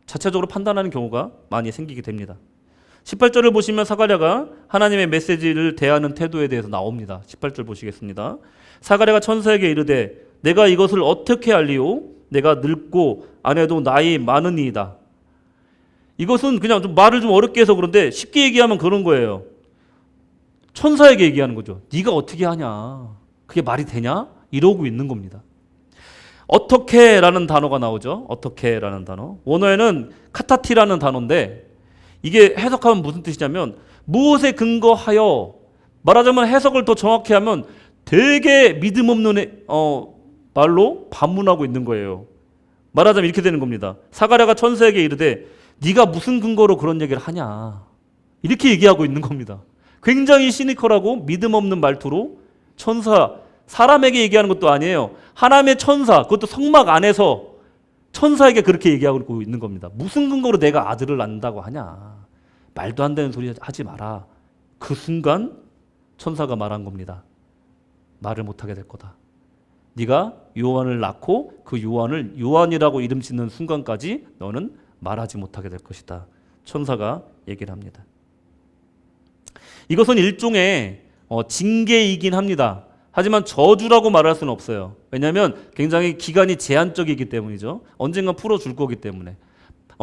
A: 자체적으로 판단하는 경우가 많이 생기게 됩니다. 18절을 보시면 사가랴가 하나님의 메시지를 대하는 태도에 대해서 나옵니다. 18절 보시겠습니다. 사가랴가 천사에게 이르되 내가 이것을 어떻게 알리오? 내가 늙고 아내도 나이 많으니이다. 이것은 그냥 좀 말을 좀 어렵게 해서 그런데 쉽게 얘기하면 그런 거예요. 천사에게 얘기하는 거죠. 네가 어떻게 하냐? 그게 말이 되냐? 이러고 있는 겁니다. 어떻게라는 단어가 나오죠. 어떻게라는 단어. 원어에는 카타티라는 단어인데 이게 해석하면 무슨 뜻이냐면 무엇에 근거하여, 말하자면 해석을 더 정확히 하면 되게 믿음 없는 말로 반문하고 있는 거예요. 말하자면 이렇게 되는 겁니다. 사가랴가 천사에게 이르되 네가 무슨 근거로 그런 얘기를 하냐, 이렇게 얘기하고 있는 겁니다. 굉장히 시니컬하고 믿음 없는 말투로 사람에게 얘기하는 것도 아니에요. 하나님의 천사, 그것도 성막 안에서 천사에게 그렇게 얘기하고 있는 겁니다. 무슨 근거로 내가 아들을 낳는다고 하냐, 말도 안 되는 소리 하지 마라. 그 순간 천사가 말한 겁니다. 말을 못하게 될 거다. 네가 요한을 낳고 그 요한을 요한이라고 이름 짓는 순간까지 너는 말하지 못하게 될 것이다. 천사가 얘기를 합니다. 이것은 일종의 징계이긴 합니다. 하지만 저주라고 말할 수는 없어요. 왜냐하면 굉장히 기간이 제한적이기 때문이죠. 언젠간 풀어줄 거기 때문에.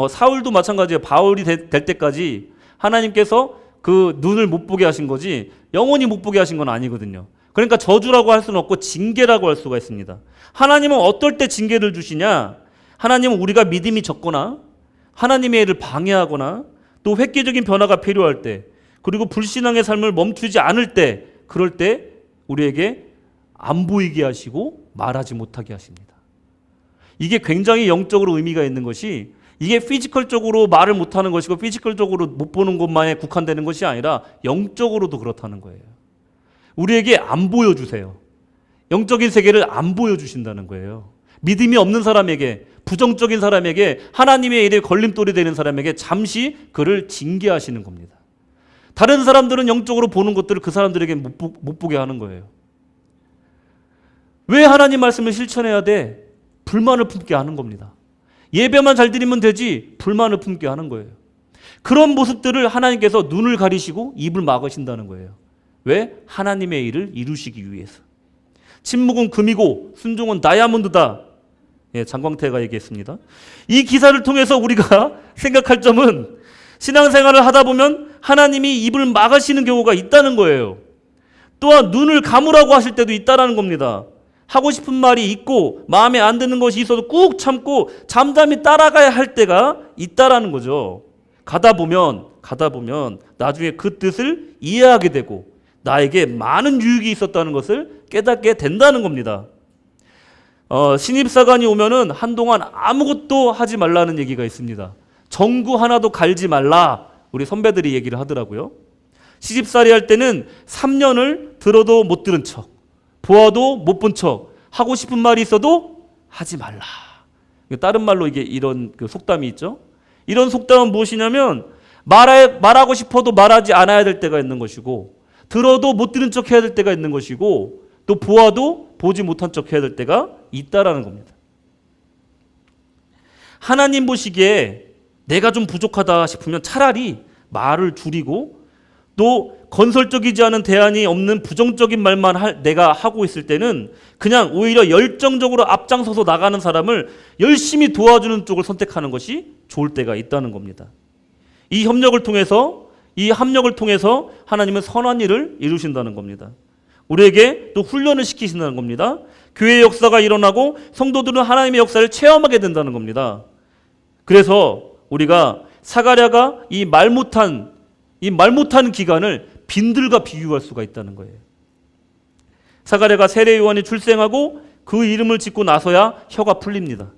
A: 사울도 마찬가지예요. 바울이 될 때까지 하나님께서 그 눈을 못 보게 하신 거지 영원히 못 보게 하신 건 아니거든요. 그러니까 저주라고 할 수는 없고 징계라고 할 수가 있습니다. 하나님은 어떨 때 징계를 주시냐? 하나님은 우리가 믿음이 적거나 하나님의 일을 방해하거나 또 획기적인 변화가 필요할 때, 그리고 불신앙의 삶을 멈추지 않을 때, 그럴 때 우리에게 안 보이게 하시고 말하지 못하게 하십니다. 이게 굉장히 영적으로 의미가 있는 것이, 이게 피지컬적으로 말을 못하는 것이고 피지컬적으로 못 보는 것만에 국한되는 것이 아니라 영적으로도 그렇다는 거예요. 우리에게 안 보여주세요. 영적인 세계를 안 보여주신다는 거예요. 믿음이 없는 사람에게, 부정적인 사람에게, 하나님의 일에 걸림돌이 되는 사람에게 잠시 그를 징계하시는 겁니다. 다른 사람들은 영적으로 보는 것들을 그 사람들에게 못 보게 하는 거예요. 왜 하나님 말씀을 실천해야 돼? 불만을 품게 하는 겁니다. 예배만 잘 드리면 되지 불만을 품게 하는 거예요. 그런 모습들을 하나님께서 눈을 가리시고 입을 막으신다는 거예요. 왜? 하나님의 일을 이루시기 위해서. 침묵은 금이고 순종은 다이아몬드다. 장광태가 얘기했습니다. 이 기사를 통해서 우리가 생각할 점은 신앙생활을 하다 보면 하나님이 입을 막으시는 경우가 있다는 거예요. 또한 눈을 감으라고 하실 때도 있다는 겁니다. 하고 싶은 말이 있고 마음에 안 드는 것이 있어도 꾹 참고 잠잠히 따라가야 할 때가 있다라는 거죠. 가다 보면 나중에 그 뜻을 이해하게 되고 나에게 많은 유익이 있었다는 것을 깨닫게 된다는 겁니다. 신입사관이 오면은 한동안 아무것도 하지 말라는 얘기가 있습니다. 전구 하나도 갈지 말라. 우리 선배들이 얘기를 하더라고요. 시집살이 할 때는 3년을 들어도 못 들은 척, 보아도 못 본 척, 하고 싶은 말이 있어도 하지 말라. 다른 말로 이게 이런 그 속담이 있죠. 이런 속담은 무엇이냐면 말하고 싶어도 말하지 않아야 될 때가 있는 것이고, 들어도 못 들은 척 해야 될 때가 있는 것이고, 또 보아도 보지 못한 척 해야 될 때가 있다라는 겁니다. 하나님 보시기에 내가 좀 부족하다 싶으면 차라리 말을 줄이고 또 건설적이지 않은 대안이 없는 부정적인 말만 내가 하고 있을 때는 그냥 오히려 열정적으로 앞장서서 나가는 사람을 열심히 도와주는 쪽을 선택하는 것이 좋을 때가 있다는 겁니다. 이 협력을 통해서 하나님은 선한 일을 이루신다는 겁니다. 우리에게 또 훈련을 시키신다는 겁니다. 교회의 역사가 일어나고 성도들은 하나님의 역사를 체험하게 된다는 겁니다. 그래서 우리가 사가랴가 이 말 못한 기간을 빈들과 비유할 수가 있다는 거예요. 사가랴가 세례 요한이 출생하고 그 이름을 짓고 나서야 혀가 풀립니다.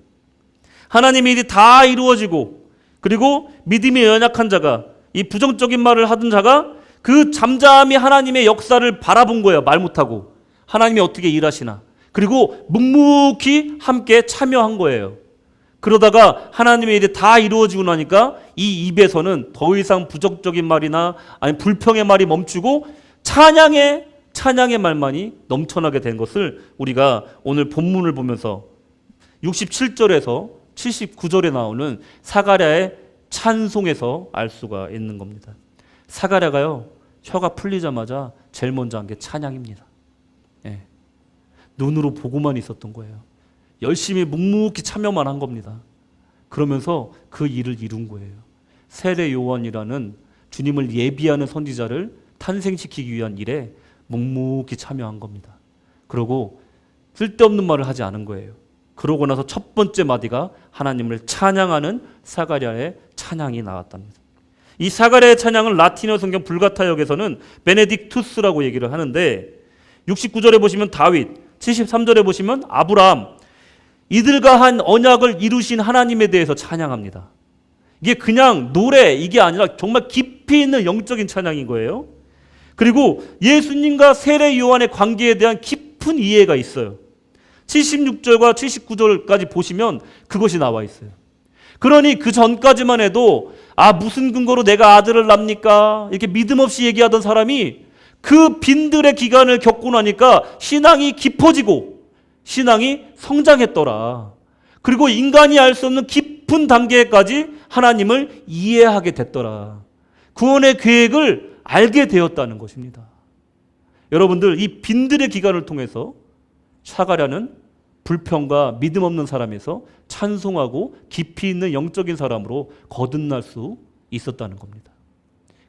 A: 하나님의 일이 다 이루어지고 그리고 믿음이 연약한 자가 이 부정적인 말을 하던 자가 그 잠잠히 하나님의 역사를 바라본 거예요. 말 못하고 하나님이 어떻게 일하시나 그리고 묵묵히 함께 참여한 거예요. 그러다가 하나님의 일이 다 이루어지고 나니까 이 입에서는 더 이상 부정적인 말이나 아니 불평의 말이 멈추고 찬양의 말만이 넘쳐나게 된 것을 우리가 오늘 본문을 보면서 67절에서 79절에 나오는 사가랴의 찬송에서 알 수가 있는 겁니다. 사가랴가요 혀가 풀리자마자 제일 먼저 한 게 찬양입니다. 예. 눈으로 보고만 있었던 거예요. 열심히 묵묵히 참여만 한 겁니다. 그러면서 그 일을 이룬 거예요. 세례 요한이라는 주님을 예비하는 선지자를 탄생시키기 위한 일에 묵묵히 참여한 겁니다. 그리고 쓸데없는 말을 하지 않은 거예요. 그러고 나서 첫 번째 마디가 하나님을 찬양하는 사가랴의 찬양이 나왔답니다. 이 사가랴의 찬양은 라틴어 성경 불가타역에서는 베네딕투스라고 얘기를 하는데 69절에 보시면 다윗, 73절에 보시면 아브라함, 이들과 한 언약을 이루신 하나님에 대해서 찬양합니다. 이게 그냥 노래 이게 아니라 정말 깊이 있는 영적인 찬양인 거예요. 그리고 예수님과 세례 요한의 관계에 대한 깊은 이해가 있어요. 76절과 79절까지 보시면 그것이 나와 있어요. 그러니 그 전까지만 해도 무슨 근거로 내가 아들을 낳습니까? 이렇게 믿음 없이 얘기하던 사람이 그 빈들의 기간을 겪고 나니까 신앙이 깊어지고 신앙이 성장했더라. 그리고 인간이 알 수 없는 깊은 단계까지 하나님을 이해하게 됐더라. 구원의 계획을 알게 되었다는 것입니다. 여러분들 이 빈들의 기간을 통해서 사가랴는 불평과 믿음 없는 사람에서 찬송하고 깊이 있는 영적인 사람으로 거듭날 수 있었다는 겁니다.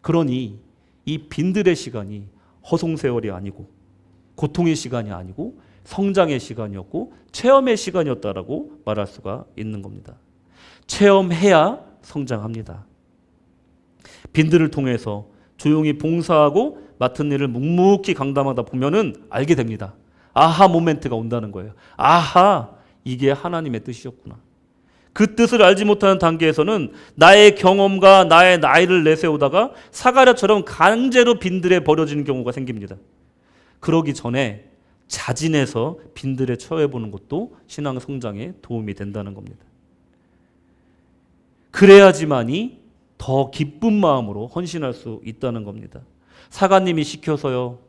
A: 그러니 이 빈들의 시간이 허송세월이 아니고 고통의 시간이 아니고 성장의 시간이었고 체험의 시간이었다라고 말할 수가 있는 겁니다. 체험해야 성장합니다. 빈들을 통해서 조용히 봉사하고 맡은 일을 묵묵히 감당하다 보면은 알게 됩니다. 아하 모멘트가 온다는 거예요. 아하, 이게 하나님의 뜻이었구나. 그 뜻을 알지 못하는 단계에서는 나의 경험과 나의 나이를 내세우다가 사가랴처럼 강제로 빈들에 버려지는 경우가 생깁니다. 그러기 전에 자진해서 빈들에 처해보는 것도 신앙 성장에 도움이 된다는 겁니다. 그래야지만이 더 기쁜 마음으로 헌신할 수 있다는 겁니다. 사가님이 시켜서요.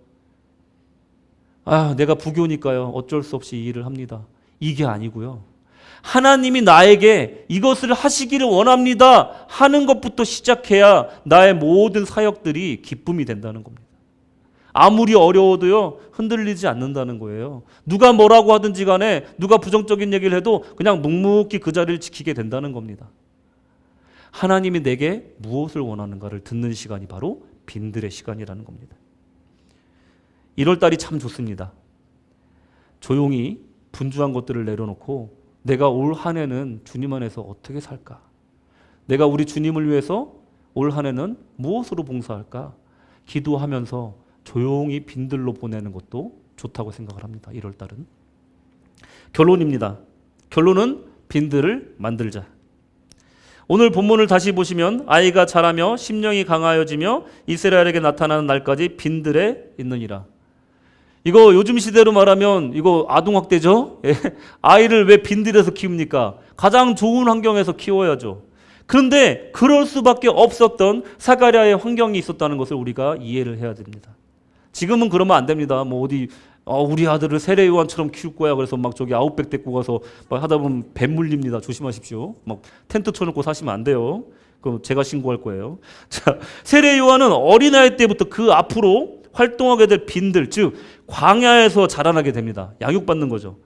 A: 내가 부교니까요. 어쩔 수 없이 이 일을 합니다. 이게 아니고요. 하나님이 나에게 이것을 하시기를 원합니다 하는 것부터 시작해야 나의 모든 사역들이 기쁨이 된다는 겁니다. 아무리 어려워도요 흔들리지 않는다는 거예요. 누가 뭐라고 하든지 간에 누가 부정적인 얘기를 해도 그냥 묵묵히 그 자리를 지키게 된다는 겁니다. 하나님이 내게 무엇을 원하는가를 듣는 시간이 바로 빈들의 시간이라는 겁니다. 1월달이 참 좋습니다. 조용히 분주한 것들을 내려놓고 내가 올 한 해는 주님 안에서 어떻게 살까? 내가 우리 주님을 위해서 올 한 해는 무엇으로 봉사할까? 기도하면서 조용히 빈들로 보내는 것도 좋다고 생각을 합니다. 1월달은. 결론입니다. 결론은 빈들을 만들자. 오늘 본문을 다시 보시면 아이가 자라며 심령이 강하여지며 이스라엘에게 나타나는 날까지 빈들에 있느니라. 이거 요즘 시대로 말하면 이거 아동학대죠? 아이를 왜 빈들에서 키웁니까? 가장 좋은 환경에서 키워야죠. 그런데 그럴 수밖에 없었던 사가랴의 환경이 있었다는 것을 우리가 이해를 해야 됩니다. 지금은 그러면 안 됩니다. 어디 우리 아들을 세례 요한처럼 키울 거야. 그래서 막 저기 아웃백 데리고 가서 막 하다 보면 뱀 물립니다. 조심하십시오. 막 텐트 쳐놓고 사시면 안 돼요. 그럼 제가 신고할 거예요. 자, 세례 요한은 어린아이 때부터 그 앞으로 활동하게 될 빈들, 즉 광야에서 자라나게 됩니다. 양육받는 거죠.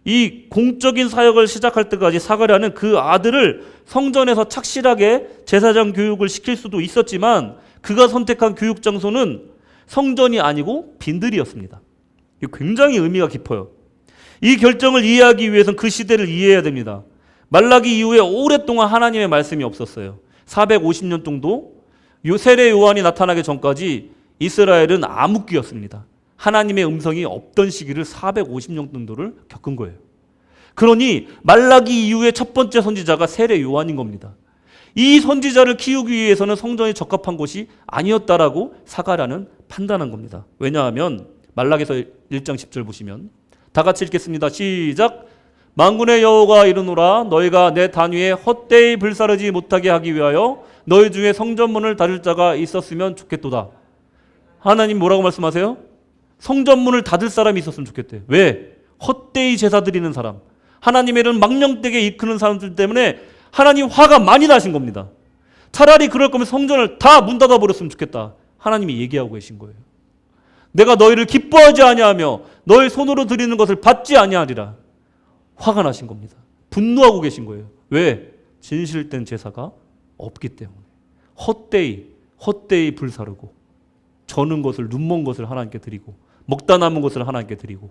A: 이 공적인 사역을 시작할 때까지 사가랴는 그 아들을 성전에서 착실하게 제사장 교육을 시킬 수도 있었지만 그가 선택한 교육 장소는 성전이 아니고 빈들이었습니다. 굉장히 의미가 깊어요. 이 결정을 이해하기 위해서는 그 시대를 이해해야 됩니다. 말라기 이후에 오랫동안 하나님의 말씀이 없었어요. 450년 정도 세례 요한이 나타나기 전까지 이스라엘은 암흑기였습니다. 하나님의 음성이 없던 시기를 450년 정도를 겪은 거예요. 그러니 말라기 이후에 첫 번째 선지자가 세례 요한인 겁니다. 이 선지자를 키우기 위해서는 성전이 적합한 곳이 아니었다라고 사가랴는 판단한 겁니다. 왜냐하면 말라기서 1장 10절 보시면 다 같이 읽겠습니다. 시작. 만군의 여호와가 이르노라 너희가 내 단위에 헛되이 불사르지 못하게 하기 위하여 너희 중에 성전문을 닫을 자가 있었으면 좋겠도다. 하나님 뭐라고 말씀하세요? 성전문을 닫을 사람이 있었으면 좋겠대요. 왜? 헛되이 제사 드리는 사람, 하나님의 이름 망령되게 이끄는 사람들 때문에 하나님 화가 많이 나신 겁니다. 차라리 그럴 거면 성전을 다 문 닫아 버렸으면 좋겠다. 하나님이 얘기하고 계신 거예요. 내가 너희를 기뻐하지 아니하며 너희 손으로 드리는 것을 받지 아니하리라. 화가 나신 겁니다. 분노하고 계신 거예요. 왜? 진실된 제사가 없기 때문에. 헛되이 불사르고 저는 것을, 눈먼 것을 하나님께 드리고 먹다 남은 것을 하나님께 드리고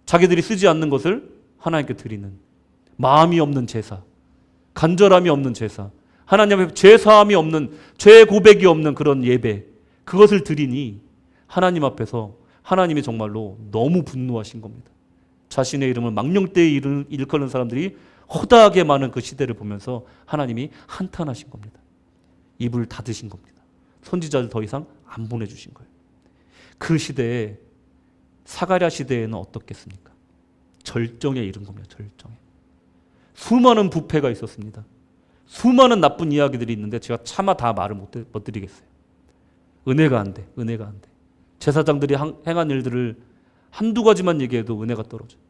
A: 자기들이 쓰지 않는 것을 하나님께 드리는 마음이 없는 제사, 간절함이 없는 제사, 하나님 앞에 죄사함이 없는, 죄 고백이 없는 그런 예배, 그것을 드리니 하나님 앞에서 하나님이 정말로 너무 분노하신 겁니다. 자신의 이름을 망령되이 일컫는 사람들이 허다하게 많은 그 시대를 보면서 하나님이 한탄하신 겁니다. 입을 닫으신 겁니다. 선지자를 더 이상 안 보내주신 거예요. 그 시대에, 사가랴 시대에는 어떻겠습니까? 절정에 이른 겁니다. 절정에. 수많은 부패가 있었습니다. 수많은 나쁜 이야기들이 있는데 제가 차마 다 말을 못 드리겠어요. 은혜가 안 돼. 은혜가 안 돼. 제사장들이 행한 일들을 한두 가지만 얘기해도 은혜가 떨어져요.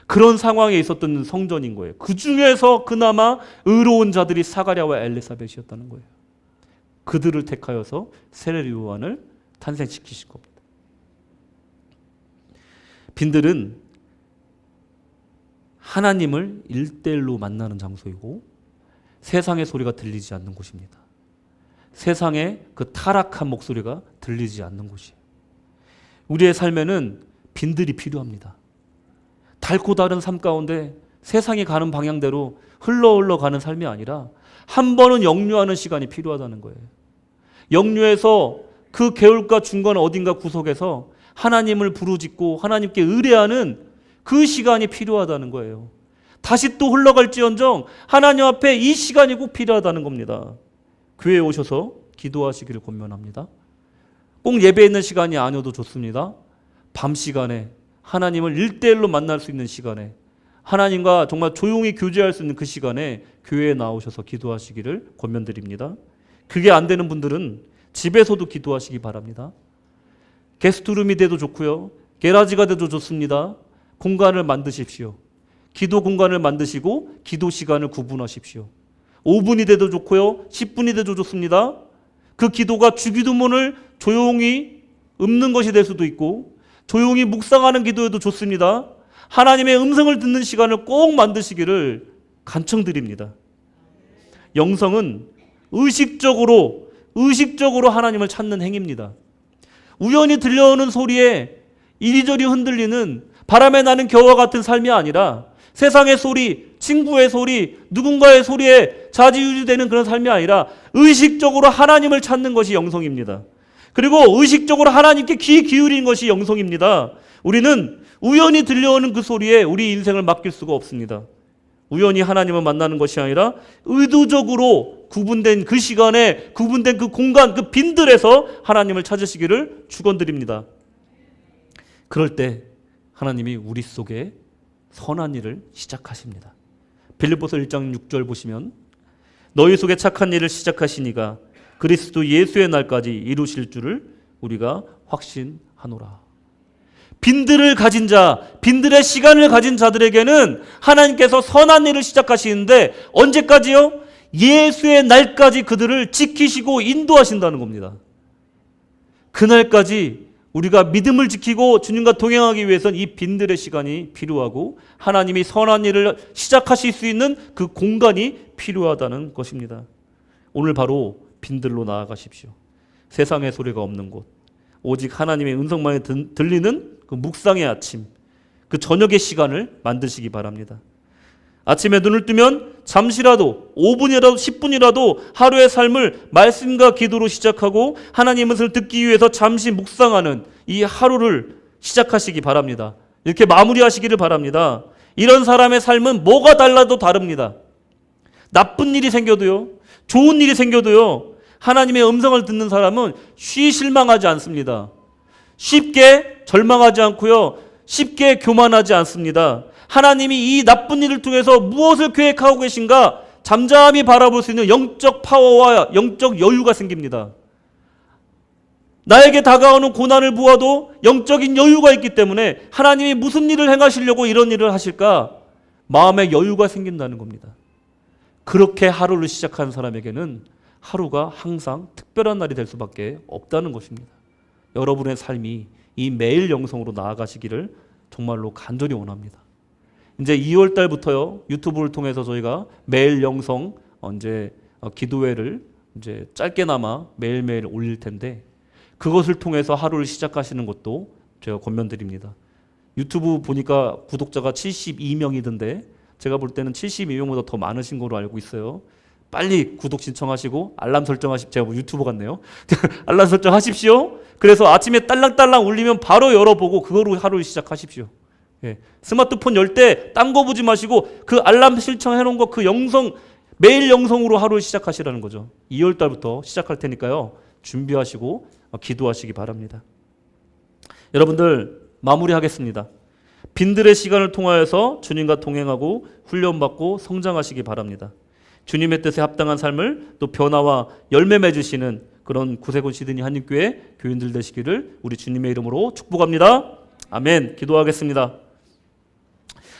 A: 그런 상황에 있었던 성전인 거예요. 그 중에서 그나마 의로운 자들이 사가랴와 엘리사벳이었다는 거예요. 그들을 택하여서 세례 요한을 탄생시키신 겁니다. 빈들은 하나님을 1대1로 만나는 장소이고 세상의 소리가 들리지 않는 곳입니다. 세상의 그 타락한 목소리가 들리지 않는 곳이에요. 우리의 삶에는 빈들이 필요합니다. 닳고 다른 삶 가운데 세상이 가는 방향대로 흘러가는 삶이 아니라 한 번은 역류하는 시간이 필요하다는 거예요. 역류해서 그 개울가 중간 어딘가 구석에서 하나님을 부르짖고 하나님께 의뢰하는 그 시간이 필요하다는 거예요. 다시 또 흘러갈지언정 하나님 앞에 이 시간이 꼭 필요하다는 겁니다. 교회에 오셔서 기도하시기를 권면합니다. 꼭 예배 있는 시간이 아니어도 좋습니다. 밤 시간에 하나님을 1대1로 만날 수 있는 시간에 하나님과 정말 조용히 교제할 수 있는 그 시간에 교회에 나오셔서 기도하시기를 권면드립니다. 그게 안 되는 분들은 집에서도 기도하시기 바랍니다. 게스트룸이 돼도 좋고요. 게라지가 돼도 좋습니다. 공간을 만드십시오. 기도 공간을 만드시고 기도 시간을 구분하십시오. 5분이 돼도 좋고요. 10분이 돼도 좋습니다. 그 기도가 주기도문을 조용히 읊는 것이 될 수도 있고 조용히 묵상하는 기도에도 좋습니다. 하나님의 음성을 듣는 시간을 꼭 만드시기를 간청드립니다. 영성은 의식적으로 하나님을 찾는 행위입니다. 우연히 들려오는 소리에 이리저리 흔들리는 바람에 나는 겨와 같은 삶이 아니라 세상의 소리, 친구의 소리, 누군가의 소리에 좌지우지되는 그런 삶이 아니라 의식적으로 하나님을 찾는 것이 영성입니다. 그리고 의식적으로 하나님께 귀 기울이는 것이 영성입니다. 우리는 우연히 들려오는 그 소리에 우리 인생을 맡길 수가 없습니다. 우연히 하나님을 만나는 것이 아니라 의도적으로 구분된 그 시간에, 구분된 그 공간, 그 빈들에서 하나님을 찾으시기를 축원드립니다. 그럴 때 하나님이 우리 속에 선한 일을 시작하십니다. 빌립보서 1장 6절 보시면 너희 속에 착한 일을 시작하시니가 그리스도 예수의 날까지 이루실 줄을 우리가 확신하노라. 빈들을 가진 자, 빈들의 시간을 가진 자들에게는 하나님께서 선한 일을 시작하시는데 언제까지요? 예수의 날까지 그들을 지키시고 인도하신다는 겁니다. 그날까지 우리가 믿음을 지키고 주님과 동행하기 위해서는 이 빈들의 시간이 필요하고 하나님이 선한 일을 시작하실 수 있는 그 공간이 필요하다는 것입니다. 오늘 바로 빈들로 나아가십시오. 세상의 소리가 없는 곳, 오직 하나님의 음성만이 들리는 그 묵상의 아침, 그 저녁의 시간을 만드시기 바랍니다. 아침에 눈을 뜨면 잠시라도 5분이라도 10분이라도 하루의 삶을 말씀과 기도로 시작하고 하나님의 뜻을 듣기 위해서 잠시 묵상하는 이 하루를 시작하시기 바랍니다. 이렇게 마무리하시기를 바랍니다. 이런 사람의 삶은 뭐가 달라도 다릅니다. 나쁜 일이 생겨도요, 좋은 일이 생겨도요, 하나님의 음성을 듣는 사람은 실망하지 않습니다. 쉽게 절망하지 않고요, 쉽게 교만하지 않습니다. 하나님이 이 나쁜 일을 통해서 무엇을 계획하고 계신가 잠잠히 바라볼 수 있는 영적 파워와 영적 여유가 생깁니다. 나에게 다가오는 고난을 보아도 영적인 여유가 있기 때문에 하나님이 무슨 일을 행하시려고 이런 일을 하실까? 마음의 여유가 생긴다는 겁니다. 그렇게 하루를 시작하는 사람에게는 하루가 항상 특별한 날이 될 수밖에 없다는 것입니다. 여러분의 삶이 이 매일 영성으로 나아가시기를 정말로 간절히 원합니다. 이제 2월 달부터요, 유튜브를 통해서 저희가 매일 영성 기도회를 이제 짧게나마 매일매일 올릴 텐데 그것을 통해서 하루를 시작하시는 것도 제가 권면드립니다. 유튜브 보니까 구독자가 72명이던데 제가 볼 때는 72명보다 더 많으신 걸로 알고 있어요. 빨리 구독 신청하시고 알람 설정하십시오. 제가 뭐 유튜버 같네요. 알람 설정하십시오. 그래서 아침에 딸랑딸랑 울리면 바로 열어보고 그거로 하루를 시작하십시오. 예. 스마트폰 열 때 딴 거 보지 마시고 그 알람 신청해 놓은 거 그 영성 매일 영성으로 하루를 시작하시라는 거죠. 2월 달부터 시작할 테니까요. 준비하시고 기도하시기 바랍니다. 여러분들 마무리하겠습니다. 빈들의 시간을 통하여서 주님과 동행하고 훈련받고 성장하시기 바랍니다. 주님의 뜻에 합당한 삶을 또 변화와 열매 맺으시는 그런 구세군 시드니 한림교회 교인들 되시기를 우리 주님의 이름으로 축복합니다. 아멘. 기도하겠습니다.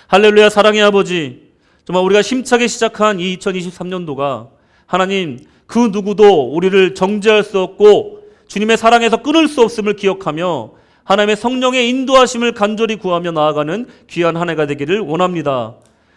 A: 할렐루야. 사랑의 아버지, 정말 우리가 힘차게 시작한 이 2023년도가 하나님 그 누구도 우리를 정죄할 수 없고 주님의 사랑에서 끊을 수 없음을 기억하며 하나님의 성령의 인도하심을 간절히 구하며 나아가는 귀한 한 해가 되기를 원합니다.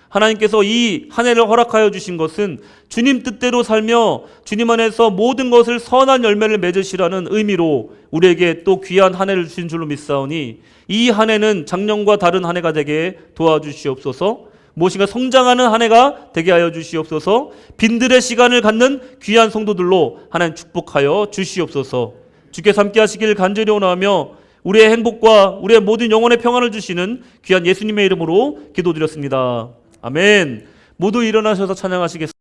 A: 하나님께서 이 한 해를 허락하여 주신 것은 주님 뜻대로 살며 주님 안에서 모든 것을 선한 열매를 맺으시라는 의미로 우리에게 또 귀한 한 해를 주신 줄로 믿사오니 이 한 해는 작년과 다른 한 해가 되게 도와주시옵소서. 무엇인가 성장하는 한 해가 되게 하여 주시옵소서. 빈들의 시간을 갖는 귀한 성도들로 하나님 축복하여 주시옵소서. 주께서 함께 하시기를 간절히 원하며 우리의 행복과 우리의 모든 영혼의 평안을 주시는 귀한 예수님의 이름으로 기도드렸습니다. 아멘. 모두 일어나셔서 찬양하시겠습니다.